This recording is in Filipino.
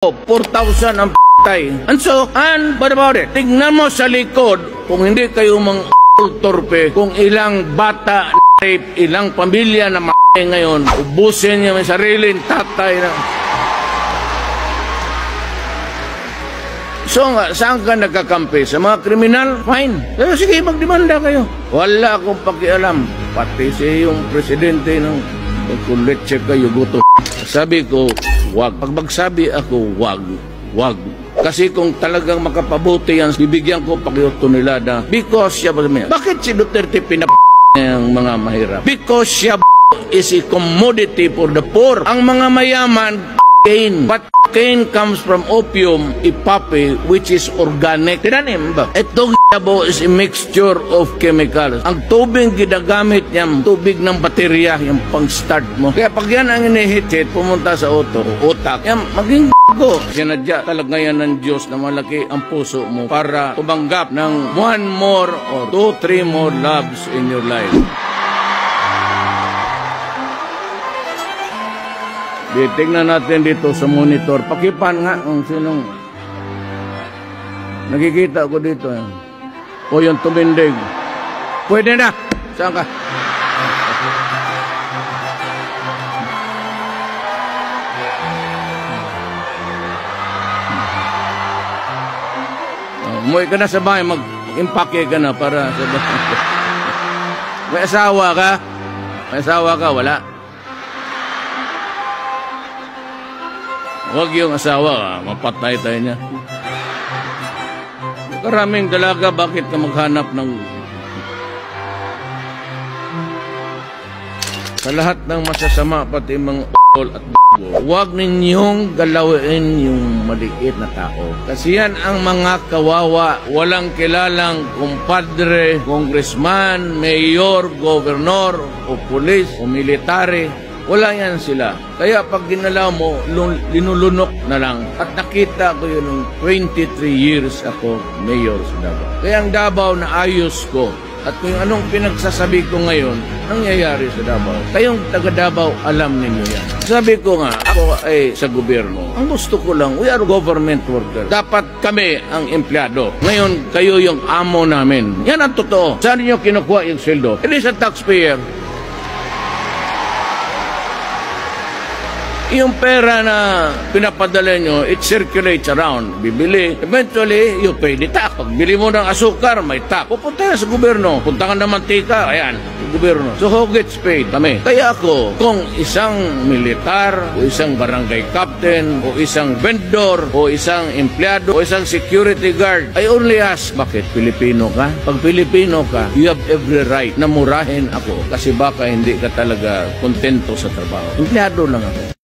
4,000 ang p***tay. And what about it? Tignan mo sa likod, kung hindi kayo mga torpe, kung ilang bata, rape, ilang pamilya na ngayon, ubusin niya may sariling tatay na. So nga, saan ka nagkakampi? Sa mga kriminal? Fine. Pero sige, magdemanda kayo. Wala akong pakialam. Pati siya yung presidente ng kuletse kayo guto. Sabi ko, wag. Pag magsabi ako, wag. Wag. Kasi kung talagang makapabuti yan, bibigyan ko pakiutunilada. Because siya, bakit si Duterte ang mga mahirap? Because siya is a commodity for the poor. Ang mga mayaman, cane. But cane comes from opium, ipape, which is organic. Tinanim ba? Itong yabo is a mixture of chemicals. Ang tubig ginagamit niya, tubig ng baterya, yung pang-start mo. Kaya pag yan ang inihit, pumunta sa utak, yan, maging go. Sinadya talaga yan ng Diyos na malaki ang puso mo para tumanggap ng 1 more or 2, 3 more loves in your life. Tingnan natin dito sa monitor. Pakipan nga kung sinong nakikita ko dito. O yung tumindig. Pwede na. Saan ka? Umuwi ka na sa bahay. Mag-impake ka na para sa bahay. May asawa ka? May asawa ka? Wala. Huwag yung asawa, mapatay tayo niya. Karaming dalaga, bakit ka maghanap ng... Sa lahat ng masasama, pati mga at huwag ninyong galawin yung maliit na tao. Kasi yan ang mga kawawa, walang kilalang kumpadre, congressman, mayor, gobernador, o pulis, o military. Wala yan sila. Kaya pag ginalaw mo, linulunok na lang. At nakita ko yun nung 23 years ako mayor sa Davao. Kaya ang Davao na ayos ko. At kung anong pinagsasabi ko ngayon, nangyayari sa Davao. Kayong taga Davao, alam ninyo yan. Sabi ko nga, ako ay sa gobyerno. Ang gusto ko lang, we are government workers. Dapat kami ang empleyado. Ngayon, kayo yung amo namin. Yan ang totoo. Saan niyo kinukuha yung sweldo? It is a taxpayer. Yung pera na pinapadala nyo, it circulates around. Bibili. Eventually, you pay the tax. Pag bili mo ng asukar, may tax. Pupunta sa gobyerno. Punta ka ng mantika, ayan, gobyerno. So who gets paid? Kami. Kaya ako, kung isang militar, o isang barangay captain, o isang vendor, o isang empleyado, o isang security guard, I only ask, bakit Pilipino ka? Pag Pilipino ka, you have every right na murahin ako kasi baka hindi ka talaga kontento sa trabaho. Empleyado lang ako.